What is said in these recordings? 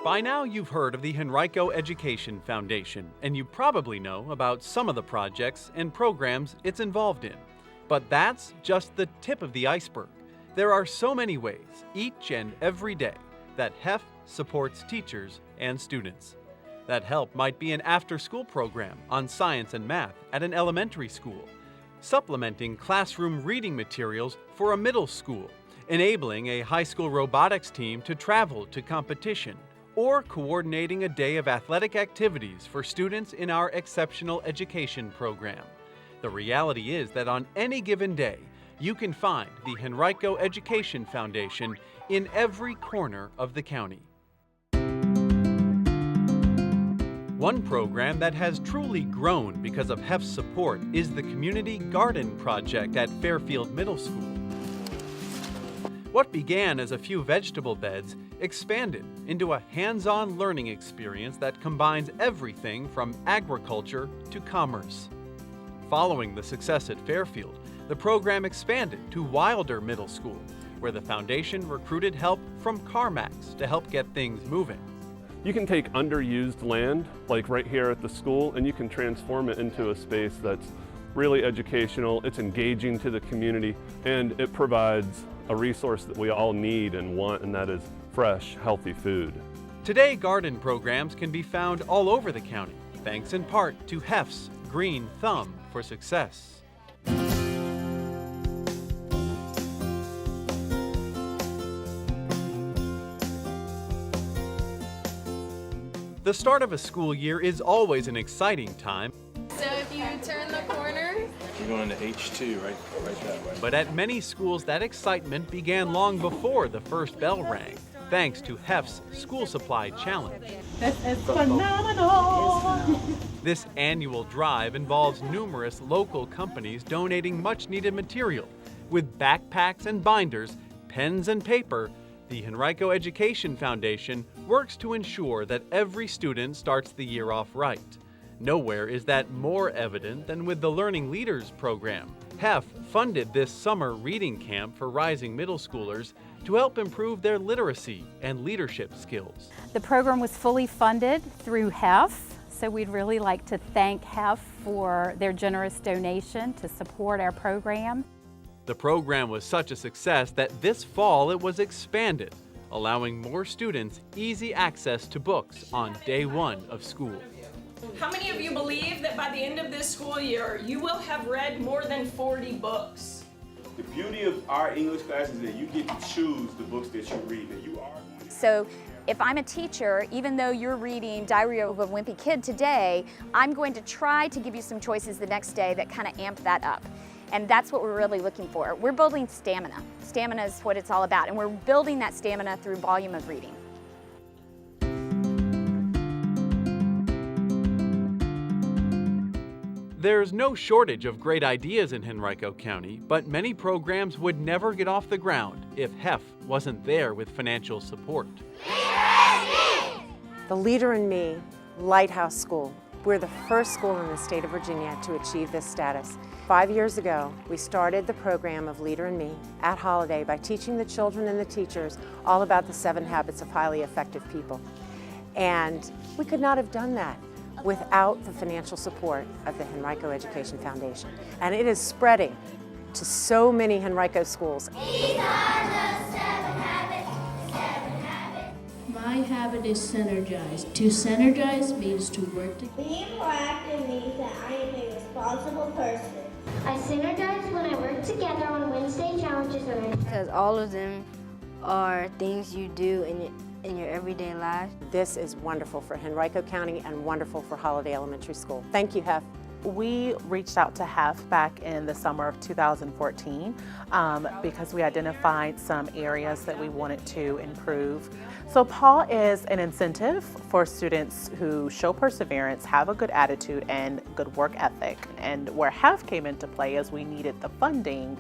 By now you've heard of the Henrico Education Foundation, and you probably know about some of the projects and programs it's involved in. But that's just the tip of the iceberg. There are so many ways, each and every day, that HEF supports teachers and students. That help might be an after-school program on science and math at an elementary school, supplementing classroom reading materials for a middle school, enabling a high school robotics team to travel to competition, or coordinating a day of athletic activities for students in our exceptional education program. The reality is that on any given day, you can find the Henrico Education Foundation in every corner of the county. One program that has truly grown because of HEF's support is the Community Garden Project at Fairfield Middle School. What began as a few vegetable beds expanded into a hands-on learning experience that combines everything from agriculture to commerce. Following the success at Fairfield, the program expanded to Wilder Middle School, where the foundation recruited help from CarMax to help get things moving. You can take underused land, like right here at the school, and you can transform it into a space that's really educational, it's engaging to the community, and it provides a resource that we all need and want, and that is fresh, healthy food. Today, garden programs can be found all over the county, thanks in part to HEF's Green Thumb for Success. The start of a school year is always an exciting time. So if you turn the corner, you're going to H2, right that way. But at many schools, that excitement began long before the first bell rang, thanks to HEF's School Supply Challenge. This is phenomenal! This annual drive involves numerous local companies donating much-needed material. With backpacks and binders, pens and paper, the Henrico Education Foundation works to ensure that every student starts the year off right. Nowhere is that more evident than with the Learning Leaders program. HEF funded this summer reading camp for rising middle schoolers to help improve their literacy and leadership skills. The program was fully funded through HEF, so we'd really like to thank HEF for their generous donation to support our program. The program was such a success that this fall it was expanded, allowing more students easy access to books on day one of school. how many of you believe that by the end of this school year, you will have read more than 40 books? The beauty of our English class is that you get to choose the books that you read, that you are. So if I'm a teacher, even though you're reading Diary of a Wimpy Kid today, I'm going to try to give you some choices the next day that kind of amp that up. And that's what we're really looking for. We're building stamina. Stamina is what it's all about, and we're building that stamina through volume of reading. There's no shortage of great ideas in Henrico County, but many programs would never get off the ground if HEF wasn't there with financial support. The Leader in Me Lighthouse School. We're the first school in the state of Virginia to achieve this status. 5 years ago, we started the program of Leader in Me at Holiday by teaching the children and the teachers all about the 7 habits of highly effective people. And we could not have done that without the financial support of the Henrico Education Foundation. And it is spreading to so many Henrico schools. These are the 7 habits, 7 habits. My habit is synergize. To synergize means to work together. Being proactive means that I am a responsible person. I synergize when I work together on Wednesday challenges. Because all of them are things you do in your everyday life. This is wonderful for Henrico County and wonderful for Holiday Elementary School. Thank you, HEF. We reached out to HEF back in the summer of 2014 because we identified some areas that we wanted to improve. So PAW is an incentive for students who show perseverance, have a good attitude, and good work ethic. And where HEF came into play is we needed the funding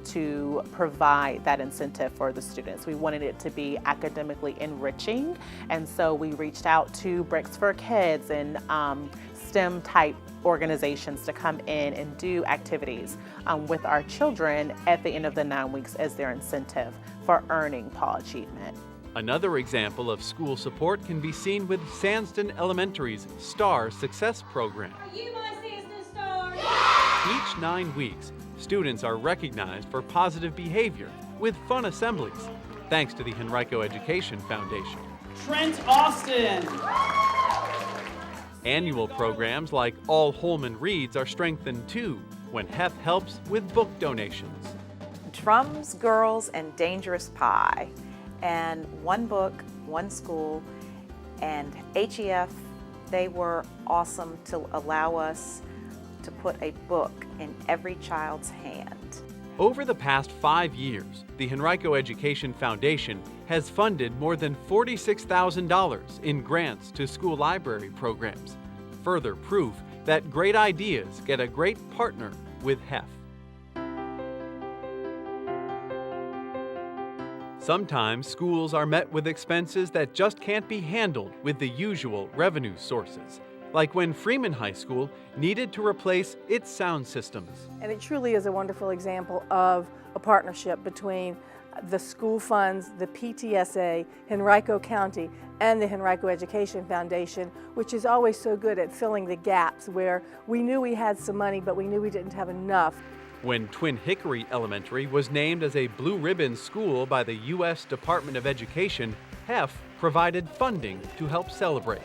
to provide that incentive for the students. We wanted it to be academically enriching, and so we reached out to Bricks for Kids and STEM type organizations to come in and do activities with our children at the end of the 9 weeks as their incentive for earning PAW achievement. Another example of school support can be seen with Sandston Elementary's STAR Success Program. Are you my Sandston Star? Each 9 weeks, students are recognized for positive behavior with fun assemblies, thanks to the Henrico Education Foundation. Trent Austin. Annual programs like All Holman Reads are strengthened too when HEF helps with book donations. Drums, Girls, and Dangerous Pie, and One Book, One School, and HEF, they were awesome to allow us to put a book in every child's hand. Over the past 5 years, the Henrico Education Foundation has funded more than $46,000 in grants to school library programs. Further proof that great ideas get a great partner with HEF. Sometimes schools are met with expenses that just can't be handled with the usual revenue sources, like when Freeman High School needed to replace its sound systems. And it truly is a wonderful example of a partnership between the school funds, the PTSA, Henrico County, and the Henrico Education Foundation, which is always so good at filling the gaps where we knew we had some money, but we knew we didn't have enough. When Twin Hickory Elementary was named as a Blue Ribbon school by the U.S. Department of Education, HEF provided funding to help celebrate.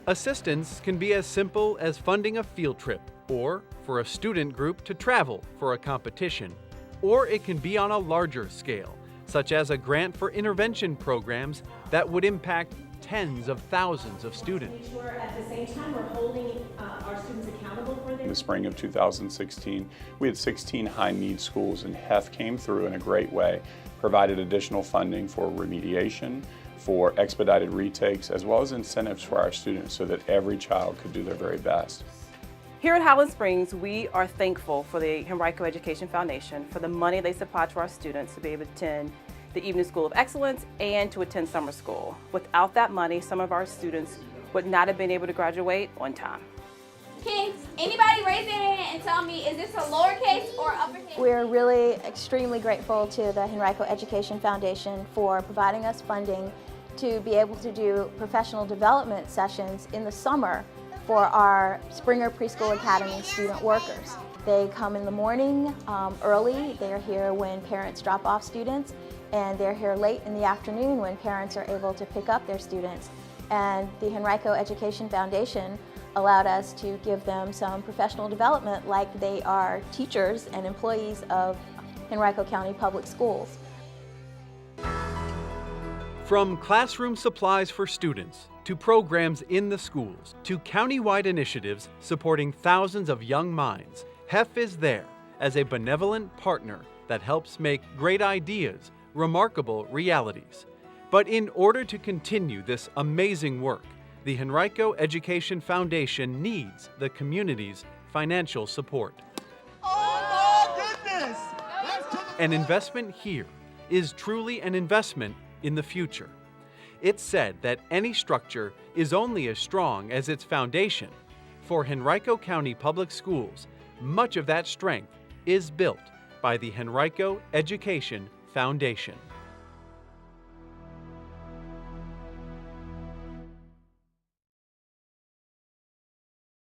Assistance can be as simple as funding a field trip, or for a student group to travel for a competition, or it can be on a larger scale, such as a grant for intervention programs that would impact tens of thousands of students. At the same time, we're holding our students accountable for In the spring of 2016, we had 16 high-need schools, and HEF came through in a great way, provided additional funding for remediation, for expedited retakes, as well as incentives for our students so that every child could do their very best. Here at Highland Springs, we are thankful for the Henrico Education Foundation for the money they supply to our students to be able to attend the Evening School of Excellence and to attend summer school. Without that money, some of our students would not have been able to graduate on time. Can anybody raise their hand and tell me, is this a lowercase or uppercase? We're really extremely grateful to the Henrico Education Foundation for providing us funding to be able to do professional development sessions in the summer for our Springer Preschool Academy student workers. They come in the morning early, they're here when parents drop off students, and they're here late in the afternoon when parents are able to pick up their students. And the Henrico Education Foundation allowed us to give them some professional development like they are teachers and employees of Henrico County Public Schools. From classroom supplies for students, to programs in the schools, to county-wide initiatives supporting thousands of young minds, HEF is there as a benevolent partner that helps make great ideas remarkable realities. But in order to continue this amazing work, the Henrico Education Foundation needs the community's financial support. Oh my goodness! An investment here is truly an investment in the future. It's said that any structure is only as strong as its foundation. For Henrico County Public Schools, much of that strength is built by the Henrico Education Foundation.